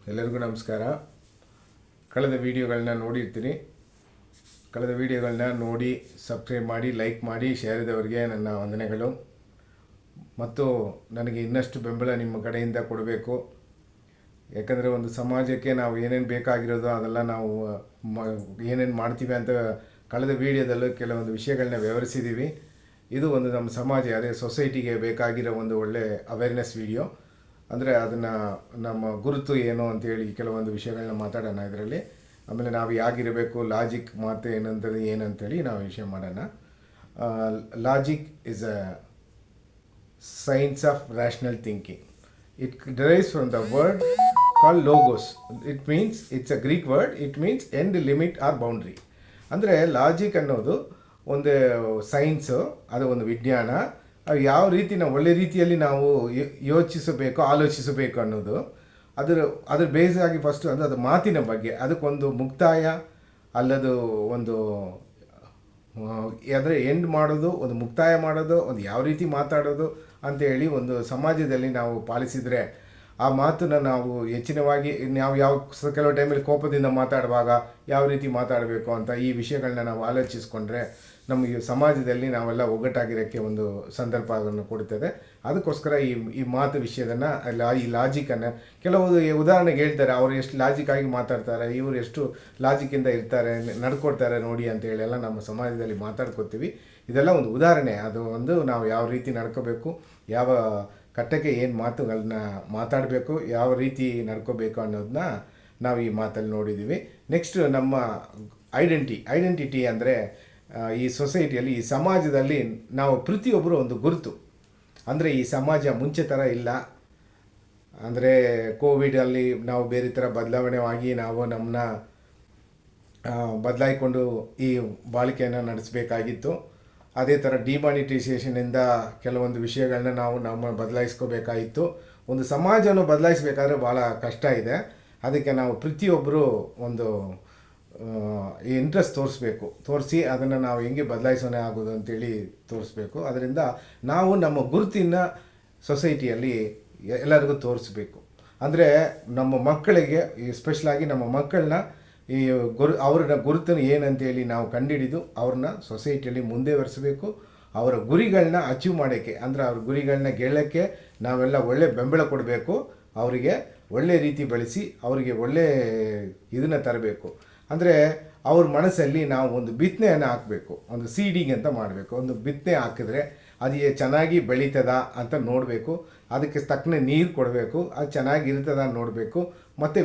ಎಲ್ಲರಿಗೂ ನಮಸ್ಕಾರ. ಕಳೆದ ವೀಡಿಯೋಗಳನ್ನ ನೋಡಿರ್ತೀನಿ. ಕಳೆದ ವೀಡಿಯೋಗಳನ್ನ ನೋಡಿ ಸಬ್ಸ್ಕ್ರೈಬ್ ಮಾಡಿ, ಲೈಕ್ ಮಾಡಿ, ಶೇರಿದವರಿಗೆ ನನ್ನ ವಂದನೆಗಳು. ಮತ್ತು ನನಗೆ ಇನ್ನಷ್ಟು ಬೆಂಬಲ ನಿಮ್ಮ ಕಡೆಯಿಂದ ಕೊಡಬೇಕು. ಯಾಕಂದರೆ ಒಂದು ಸಮಾಜಕ್ಕೆ ನಾವು ಏನೇನು ಬೇಕಾಗಿರೋದು ಅದೆಲ್ಲ ನಾವು ಏನೇನು ಮಾಡ್ತೀವಿ ಅಂತ ಕಳೆದ ವೀಡಿಯೋದಲ್ಲೂ ಕೆಲವೊಂದು ವಿಷಯಗಳನ್ನ ವಿವರಿಸಿದ್ದೀವಿ. ಇದು ಒಂದು ನಮ್ಮ ಸಮಾಜ, ಅದೇ ಸೊಸೈಟಿಗೆ ಬೇಕಾಗಿರೋ ಒಂದು ಒಳ್ಳೆ ಅವೇರ್ನೆಸ್ ವೀಡಿಯೋ. ಅಂದರೆ ಅದನ್ನು ನಮ್ಮ ಗುರುತು ಏನು ಅಂತೇಳಿ ಕೆಲವೊಂದು ವಿಷಯಗಳನ್ನ ಮಾತಾಡೋಣ ಇದರಲ್ಲಿ. ಆಮೇಲೆ ನಾವು ಹೇಗಿರಬೇಕು, ಲಾಜಿಕ್ ಮಾತು ಏನಂತೇಳಿ ನಾವು ವಿಷಯ ಮಾಡೋಣ. Logic is a science of rational thinking. It derives from the word call logos. It means it's a Greek word. It means end, limit or boundary. ಅಂದರೆ ಲಾಜಿಕ್ ಅನ್ನೋದು ಒಂದು ಸೈನ್ಸು, ಅದು ಒಂದು ವಿಜ್ಞಾನ. ಯಾವ ರೀತಿ ನಾವು ಒಳ್ಳೆ ರೀತಿಯಲ್ಲಿ ನಾವು ಯೋಚಿಸಬೇಕು, ಆಲೋಚಿಸಬೇಕು ಅನ್ನೋದು ಅದ್ರ ಬೇಸ್ ಆಗಿ ಫಸ್ಟು ಅಂದರೆ ಅದು ಮಾತಿನ ಬಗ್ಗೆ. ಅದಕ್ಕೊಂದು ಮುಕ್ತಾಯ ಅಲ್ಲದು ಒಂದು ಅಂದರೆ ಎಂಡ್ ಮಾಡೋದು, ಒಂದು ಮುಕ್ತಾಯ ಮಾಡೋದು, ಒಂದು ಯಾವ ರೀತಿ ಮಾತಾಡೋದು ಅಂತೇಳಿ ಒಂದು ಸಮಾಜದಲ್ಲಿ ನಾವು ಪಾಲಿಸಿದರೆ ಆ ಮಾತನ್ನು ನಾವು ಹೆಚ್ಚಿನವಾಗಿ ನಾವು ಕೆಲವು ಟೈಮಲ್ಲಿ ಕೋಪದಿಂದ ಮಾತಾಡುವಾಗ ಯಾವ ರೀತಿ ಮಾತಾಡಬೇಕು ಅಂತ ಈ ವಿಷಯಗಳನ್ನ ನಾವು ಆಲೋಚಿಸ್ಕೊಂಡ್ರೆ ನಮಗೆ ಸಮಾಜದಲ್ಲಿ ನಾವೆಲ್ಲ ಒಗ್ಗಟ್ಟಾಗಿರೋಕ್ಕೆ ಒಂದು ಸಂದರ್ಭವನ್ನು ಕೊಡುತ್ತದೆ. ಅದಕ್ಕೋಸ್ಕರ ಈ ಮಾತು ವಿಷಯದನ್ನು ಈ ಲಾಜಿಕನ್ನು ಕೆಲವು ಉದಾಹರಣೆಗೆ ಹೇಳ್ತಾರೆ. ಅವರು ಎಷ್ಟು ಲಾಜಿಕ್ಕಾಗಿ ಮಾತಾಡ್ತಾರೆ, ಇವರು ಎಷ್ಟು ಲಾಜಿಕ್ಕಿಂದ ಇರ್ತಾರೆ, ನಡ್ಕೊಡ್ತಾರೆ ನೋಡಿ ಅಂತೇಳಿ ಎಲ್ಲ ನಮ್ಮ ಸಮಾಜದಲ್ಲಿ ಮಾತಾಡ್ಕೊತೀವಿ. ಇದೆಲ್ಲ ಒಂದು ಉದಾಹರಣೆ. ಅದು ಒಂದು ನಾವು ಯಾವ ರೀತಿ ನಡ್ಕೋಬೇಕು, ಯಾವ ಕಟ್ಟಕ್ಕೆ ಏನು ಮಾತುಗಳನ್ನ ಮಾತಾಡಬೇಕು, ಯಾವ ರೀತಿ ನಡ್ಕೋಬೇಕು ಅನ್ನೋದನ್ನ ನಾವು ಈ ಮಾತಲ್ಲಿ ನೋಡಿದ್ದೀವಿ. ನೆಕ್ಸ್ಟ್ ನಮ್ಮ ಐಡೆಂಟಿಟಿ ಅಂದರೆ ಈ ಸೊಸೈಟಿಯಲ್ಲಿ, ಈ ಸಮಾಜದಲ್ಲಿ ನಾವು ಪ್ರತಿಯೊಬ್ಬರು ಒಂದು ಗುರುತು. ಅಂದರೆ ಈ ಸಮಾಜ ಮುಂಚೆ ಥರ ಇಲ್ಲ. ಅಂದರೆ ಕೋವಿಡಲ್ಲಿ ನಾವು ಬೇರೆ ಥರ ಬದಲಾವಣೆಯಾಗಿ ನಾವು ನಮ್ಮನ್ನ ಬದಲಾಯಿಕೊಂಡು ಈ ಬಾಳಿಕೆಯನ್ನು ನಡೆಸಬೇಕಾಗಿತ್ತು. ಅದೇ ಥರ ಡಿಮಾನಿಟೈಸೇಷನಿಂದ ಕೆಲವೊಂದು ವಿಷಯಗಳನ್ನ ನಾವು ಬದಲಾಯಿಸ್ಕೋಬೇಕಾಗಿತ್ತು. ಒಂದು ಸಮಾಜವನ್ನು ಬದಲಾಯಿಸಬೇಕಾದ್ರೆ ಭಾಳ ಕಷ್ಟ ಇದೆ. ಅದಕ್ಕೆ ನಾವು ಪ್ರತಿಯೊಬ್ಬರು ಒಂದು ಇಂಟ್ರೆಸ್ಟ್ ತೋರಿಸಿ ಅದನ್ನು ನಾವು ಹೆಂಗೆ ಬದಲಾಯಿಸೋಣ ಆಗೋದು ಅಂತೇಳಿ ತೋರಿಸ್ಬೇಕು. ಅದರಿಂದ ನಾವು ನಮ್ಮ ಗುರುತಿನ ಸೊಸೈಟಿಯಲ್ಲಿ ಎಲ್ಲರಿಗೂ ತೋರಿಸ್ಬೇಕು. ಅಂದರೆ ನಮ್ಮ ಮಕ್ಕಳಿಗೆ, ಎಸ್ಪೆಷಲಾಗಿ ನಮ್ಮ ಮಕ್ಕಳನ್ನ ಈ ಅವ್ರನ್ನ ಗುರುತನ್ನು ಏನಂತೇಳಿ ನಾವು ಕಂಡುಹಿಡಿದು ಅವ್ರನ್ನ ಸೊಸೈಟಿಯಲ್ಲಿ ಮುಂದುವರಿಸಬೇಕು. ಅವರ ಗುರಿಗಳನ್ನ ಅಚೀವ್ ಮಾಡೋಕ್ಕೆ, ಅಂದರೆ ಅವ್ರ ಗುರಿಗಳನ್ನ ಗೆಲ್ಲಕ್ಕೆ ನಾವೆಲ್ಲ ಒಳ್ಳೆ ಬೆಂಬಲ ಕೊಡಬೇಕು. ಅವರಿಗೆ ಒಳ್ಳೆ ರೀತಿ ಬೆಳೆಸಿ ಅವರಿಗೆ ಒಳ್ಳೆ ಇದನ್ನು ತರಬೇಕು. ಅಂದರೆ ಅವ್ರ ಮನಸ್ಸಲ್ಲಿ ನಾವು ಒಂದು ಬಿತ್ತನೆಯನ್ನು ಹಾಕಬೇಕು. ಒಂದು ಸೀಡಿಂಗ್ ಅಂತ ಮಾಡಬೇಕು. ಒಂದು ಬಿತ್ತನೆ ಹಾಕಿದ್ರೆ ಅದು ಚೆನ್ನಾಗಿ ಬೆಳೀತದ ಅಂತ ನೋಡಬೇಕು. ಅದಕ್ಕೆ ತಕ್ಕನೆ ನೀರು ಕೊಡಬೇಕು. ಅದು ಚೆನ್ನಾಗಿರ್ತದ ನೋಡಬೇಕು. ಮತ್ತು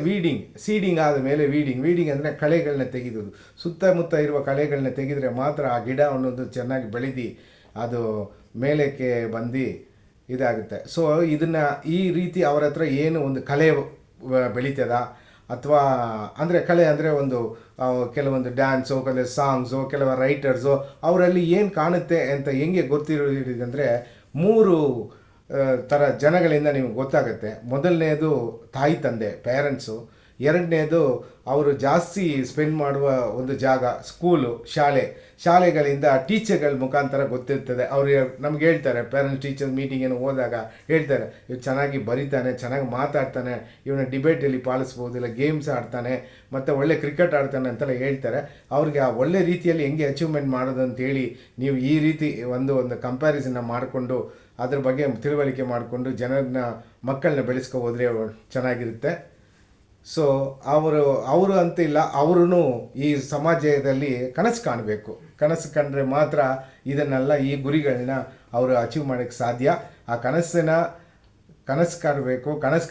ಸೀಡಿಂಗ್ ಆದ ಮೇಲೆ ವೀಡಿಂಗ್ ಅಂದರೆ ಕಳೆಗಳನ್ನ ತೆಗೆಯೋದು. ಸುತ್ತಮುತ್ತ ಇರುವ ಕಳೆಗಳನ್ನ ತೆಗೆದರೆ ಮಾತ್ರ ಆ ಗಿಡ ಅನ್ನೋದು ಚೆನ್ನಾಗಿ ಬೆಳೆದು ಅದು ಮೇಲಕ್ಕೆ ಬಂದು ಇದಾಗುತ್ತೆ. ಸೊ ಇದನ್ನು ಈ ರೀತಿ ಅವರ ಹತ್ರ ಏನು ಒಂದು ಕಲೆ ಬೆಳೀತದ, ಅಥವಾ ಅಂದರೆ ಕಲೆ ಅಂದರೆ ಒಂದು ಕೆಲವೊಂದು ಡ್ಯಾನ್ಸು, ಕೆಲವು ಸಾಂಗ್ಸು, ಕೆಲವು ರೈಟರ್ಸು ಅವರಲ್ಲಿ ಏನು ಕಾಣುತ್ತೆ ಅಂತ ಹೆಂಗೆ ಗೊತ್ತಿರೋದಂದರೆ 3 ಥರ ಜನಗಳಿಂದ ನಿಮಗೆ ಗೊತ್ತಾಗುತ್ತೆ. ಮೊದಲನೇದು ತಾಯಿ ತಂದೆ, ಪೇರೆಂಟ್ಸು. ಎರಡನೇದು ಅವರು ಜಾಸ್ತಿ ಸ್ಪೆಂಡ್ ಮಾಡುವ ಒಂದು ಜಾಗ, ಸ್ಕೂಲು, ಶಾಲೆಗಳಿಂದ ಟೀಚರ್ಗಳ ಮುಖಾಂತರ ಗೊತ್ತಿರ್ತದೆ. ಅವರು ನಮ್ಗೆ ಹೇಳ್ತಾರೆ, ಪೇರೆಂಟ್ಸ್ ಟೀಚರ್ ಮೀಟಿಂಗೇನು ಹೋದಾಗ ಹೇಳ್ತಾರೆ, ಇವ್ರು ಚೆನ್ನಾಗಿ ಬರೀತಾನೆ, ಚೆನ್ನಾಗಿ ಮಾತಾಡ್ತಾನೆ, ಇವನ ಡಿಬೇಟಲ್ಲಿ ಪಾಲಿಸ್ಬೋದು, ಇಲ್ಲ ಗೇಮ್ಸ್ ಆಡ್ತಾನೆ, ಮತ್ತು ಒಳ್ಳೆ ಕ್ರಿಕೆಟ್ ಆಡ್ತಾನೆ ಅಂತೆಲ್ಲ ಹೇಳ್ತಾರೆ. ಅವ್ರಿಗೆ ಆ ಒಳ್ಳೆ ರೀತಿಯಲ್ಲಿ ಹೆಂಗೆ ಅಚೀವ್ಮೆಂಟ್ ಮಾಡೋದು ಅಂತೇಳಿ ನೀವು ಈ ರೀತಿ ಒಂದು ಕಂಪ್ಯಾರಿಸನ್ನ ಮಾಡಿಕೊಂಡು ಅದ್ರ ಬಗ್ಗೆ ತಿಳುವಳಿಕೆ ಮಾಡಿಕೊಂಡು ಮಕ್ಕಳನ್ನ ಬೆಳೆಸ್ಕೊ ಹೋದರೆ ಚೆನ್ನಾಗಿರುತ್ತೆ. ಸೊ ಅವರು ಅಂತಿಲ್ಲ, ಅವರೂ ಈ ಸಮಾಜದಲ್ಲಿ ಕನಸು ಕಾಣಬೇಕು. ಕನಸು ಕಂಡ್ರೆ ಮಾತ್ರ ಇದನ್ನೆಲ್ಲ, ಈ ಗುರಿಗಳನ್ನ ಅವರು ಅಚೀವ್ ಮಾಡೋಕ್ಕೆ ಸಾಧ್ಯ. ಆ ಕನಸು ಕಾಣಬೇಕು. ಕನಸು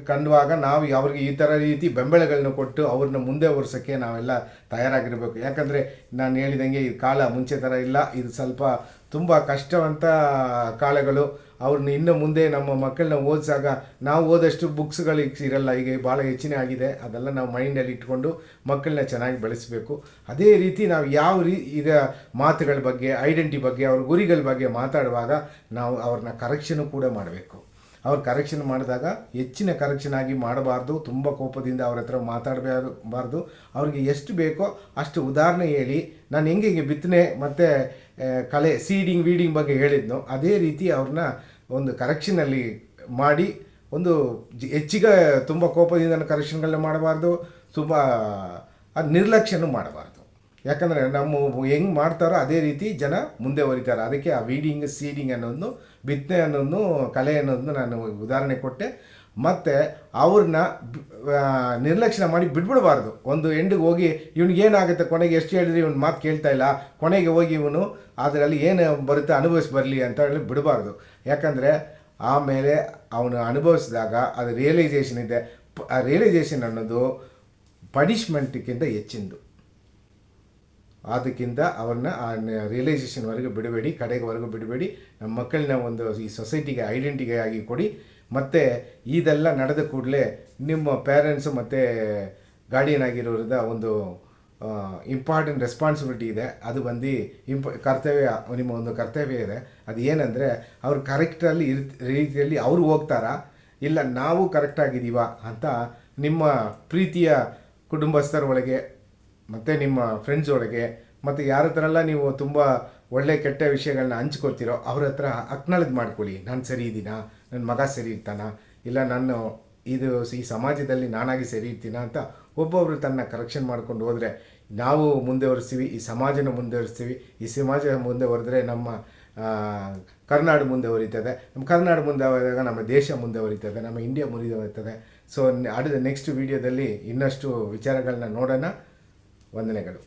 ಕಂಡುವಾಗ ನಾವು ಅವ್ರಿಗೆ ಈ ಥರ ರೀತಿ ಬೆಂಬಲಗಳನ್ನ ಕೊಟ್ಟು ಅವ್ರನ್ನ ಮುಂದೆ ಒರೆಸೋಕ್ಕೆ ನಾವೆಲ್ಲ ತಯಾರಾಗಿರಬೇಕು. ಯಾಕಂದರೆ ನಾನು ಹೇಳಿದಂಗೆ ಈ ಕಾಲ ಮುಂಚೆ ಥರ ಇಲ್ಲ. ಇದು ಸ್ವಲ್ಪ ತುಂಬ ಕಷ್ಟವಂತ ಕಾಲಗಳು. ಅವ್ರನ್ನ ಇನ್ನು ಮುಂದೆ ನಮ್ಮ ಮಕ್ಕಳನ್ನ ಓದಿಸಾಗ ನಾವು ಓದಷ್ಟು ಬುಕ್ಸ್ಗಳು ಇರಲ್ಲ. ಈಗ ಭಾಳ ಹೆಚ್ಚಿನ ಆಗಿದೆ. ಅದೆಲ್ಲ ನಾವು ಮೈಂಡಲ್ಲಿ ಇಟ್ಕೊಂಡು ಮಕ್ಕಳನ್ನ ಚೆನ್ನಾಗಿ ಬೆಳೆಸಬೇಕು. ಅದೇ ರೀತಿ ನಾವು ಈಗ ಮಾತುಗಳ ಬಗ್ಗೆ, ಐಡೆಂಟಿ ಬಗ್ಗೆ, ಅವ್ರ ಗುರಿಗಳ ಬಗ್ಗೆ ಮಾತಾಡುವಾಗ ನಾವು ಅವ್ರನ್ನ ಕರೆಕ್ಷನು ಕೂಡ ಮಾಡಬೇಕು. ಅವ್ರು ಕರೆಕ್ಷನ್ ಮಾಡಿದಾಗ ಹೆಚ್ಚಿನ ಕರೆಕ್ಷನ್ ಆಗಿ ಮಾಡಬಾರ್ದು. ತುಂಬ ಕೋಪದಿಂದ ಅವ್ರ ಹತ್ರ ಮಾತಾಡಬಾರ್ದು. ಅವ್ರಿಗೆ ಎಷ್ಟು ಬೇಕೋ ಅಷ್ಟು ಉದಾಹರಣೆ ಹೇಳಿ, ನಾನು ಹೆಂಗೆ ಬಿತ್ತನೆ ಮತ್ತು ಸೀಡಿಂಗ್ ಬಗ್ಗೆ ಹೇಳಿದ್ನೋ ಅದೇ ರೀತಿ ಅವ್ರನ್ನ ಒಂದು ಕರೆಕ್ಷನಲ್ಲಿ ಮಾಡಿ ಒಂದು ಹೆಚ್ಚಿಗೆ ತುಂಬ ಕೋಪದಿಂದ ಕರೆಕ್ಷನ್ಗಳನ್ನ ಮಾಡಬಾರ್ದು, ತುಂಬ ಅದು ನಿರ್ಲಕ್ಷ್ಯನೂ ಮಾಡಬಾರ್ದು. ಯಾಕಂದರೆ ನಮ್ಮ ಹೆಂಗೆ ಮಾಡ್ತಾರೋ ಅದೇ ರೀತಿ ಜನ ಮುಂದೆ ಹೊರಿತಾರೆ. ಅದಕ್ಕೆ ಆ ವೀಡಿಂಗ್ ಸೀಡಿಂಗ್ ಅನ್ನೋದನ್ನು, ಬಿತ್ತನೆ ಅನ್ನೋದನ್ನು, ಕಲೆ ಅನ್ನೋದನ್ನು ನಾನು ಉದಾಹರಣೆ ಕೊಟ್ಟೆ. ಮತ್ತು ಅವ್ರನ್ನ ನಿರ್ಲಕ್ಷ್ಯ ಮಾಡಿ ಬಿಟ್ಬಿಡಬಾರ್ದು. ಒಂದು ಎಂಡಿಗೆ ಹೋಗಿ ಇವ್ನಿಗೇನಾಗುತ್ತೆ, ಕೊನೆಗೆ ಎಷ್ಟು ಹೇಳಿದ್ರೆ ಇವ್ನ ಮಾತು ಕೇಳ್ತಾ ಇಲ್ಲ, ಕೊನೆಗೆ ಹೋಗಿ ಇವನು ಅದರಲ್ಲಿ ಏನು ಬರುತ್ತೆ ಅನುಭವಿಸಿ ಬರಲಿ ಅಂತ ಹೇಳಿ ಬಿಡಬಾರ್ದು. ಯಾಕಂದರೆ ಆಮೇಲೆ ಅವನು ಅನುಭವಿಸಿದಾಗ ಅದು ರಿಯಲೈಸೇಷನ್ ಇದೆ. ಆ ರಿಯಲೈಸೇಷನ್ ಅನ್ನೋದು ಪನಿಷ್ಮೆಂಟ್ಗಿಂತ ಹೆಚ್ಚಿಂದು. ಅದಕ್ಕಿಂತ ಅವ್ರನ್ನ ಆ ರಿಯಲೈಸೇಷನ್ವರೆಗೂ ಬಿಡಬೇಡಿ, ಕಡೆವರೆಗೂ ಬಿಡಬೇಡಿ. ನಮ್ಮ ಮಕ್ಕಳನ್ನ ಒಂದು ಈ ಸೊಸೈಟಿಗೆ ಐಡೆಂಟಿಟಿ ಆಗಿ ಕೊಡಿ. ಮತ್ತು ಇದೆಲ್ಲ ನಡೆದ ಕೂಡಲೇ ನಿಮ್ಮ ಪೇರೆಂಟ್ಸು ಮತ್ತು ಗಾರ್ಡಿಯನ್ ಆಗಿರೋದ್ರಿಂದ ಒಂದು ಇಂಪಾರ್ಟೆಂಟ್ ರೆಸ್ಪಾನ್ಸಿಬಿಲಿಟಿ ಇದೆ. ಅದು ಬಂದು ಕರ್ತವ್ಯ, ನಿಮ್ಮ ಒಂದು ಕರ್ತವ್ಯ ಇದೆ. ಅದು ಏನಂದರೆ ಅವ್ರು ಕರೆಕ್ಟಲ್ಲಿ ರೀತಿಯಲ್ಲಿ ಅವರು ಹೋಗ್ತಾರಾ, ಇಲ್ಲ ನಾವು ಕರೆಕ್ಟಾಗಿದ್ದೀವ ಅಂತ ನಿಮ್ಮ ಪ್ರೀತಿಯ ಕುಟುಂಬಸ್ಥರ ಒಳಗೆ ಮತ್ತು ನಿಮ್ಮ ಫ್ರೆಂಡ್ಸ್ ಒಳಗೆ ಮತ್ತು ಯಾರ ಹತ್ರ ಎಲ್ಲ ನೀವು ತುಂಬ ಒಳ್ಳೆ ಕೆಟ್ಟ ವಿಷಯಗಳನ್ನ ಹಂಚ್ಕೊಳ್ತೀರೋ ಅವ್ರ ಹತ್ರ ಅಕ್ನಾಲೇಜ್ ಮಾಡ್ಕೊಳ್ಳಿ. ನಾನು ಸರಿ ಇದ್ದೀನಾ, ನನ್ನ ಮಗ ಸರಿ ಇರ್ತಾನ, ಇಲ್ಲ ನಾನು ಈ ಸಮಾಜದಲ್ಲಿ ನಾನಾಗಿ ಸರಿ ಇರ್ತೀನ ಅಂತ ಒಬ್ಬೊಬ್ಬರು ತನ್ನ ಕರೆಕ್ಷನ್ ಮಾಡ್ಕೊಂಡು ಹೋದರೆ ನಾವು ಮುಂದುವರಿಸ್ತೀವಿ, ಈ ಸಮಾಜನ ಮುಂದುವರಿಸ್ತೀವಿ. ಈ ಸಮಾಜ ಮುಂದೆ ಹೊರೆದ್ರೆ ನಮ್ಮ ಕರ್ನಾಡು ಮುಂದೆ ಹೊರೀತದೆ. ನಮ್ಮ ಕರ್ನಾಡು ಮುಂದೆ ಹೋದಾಗ ನಮ್ಮ ದೇಶ ಮುಂದೆ ಹೊರೀತದೆ, ನಮ್ಮ ಇಂಡಿಯಾ ಮುಂದೆ ಹೊರೀತದೆ. ಸೊ ನೆಕ್ಸ್ಟ್ ವೀಡಿಯೋದಲ್ಲಿ ಇನ್ನಷ್ಟು ವಿಚಾರಗಳನ್ನ ನೋಡೋಣ. ವಂದನೆಗಳು.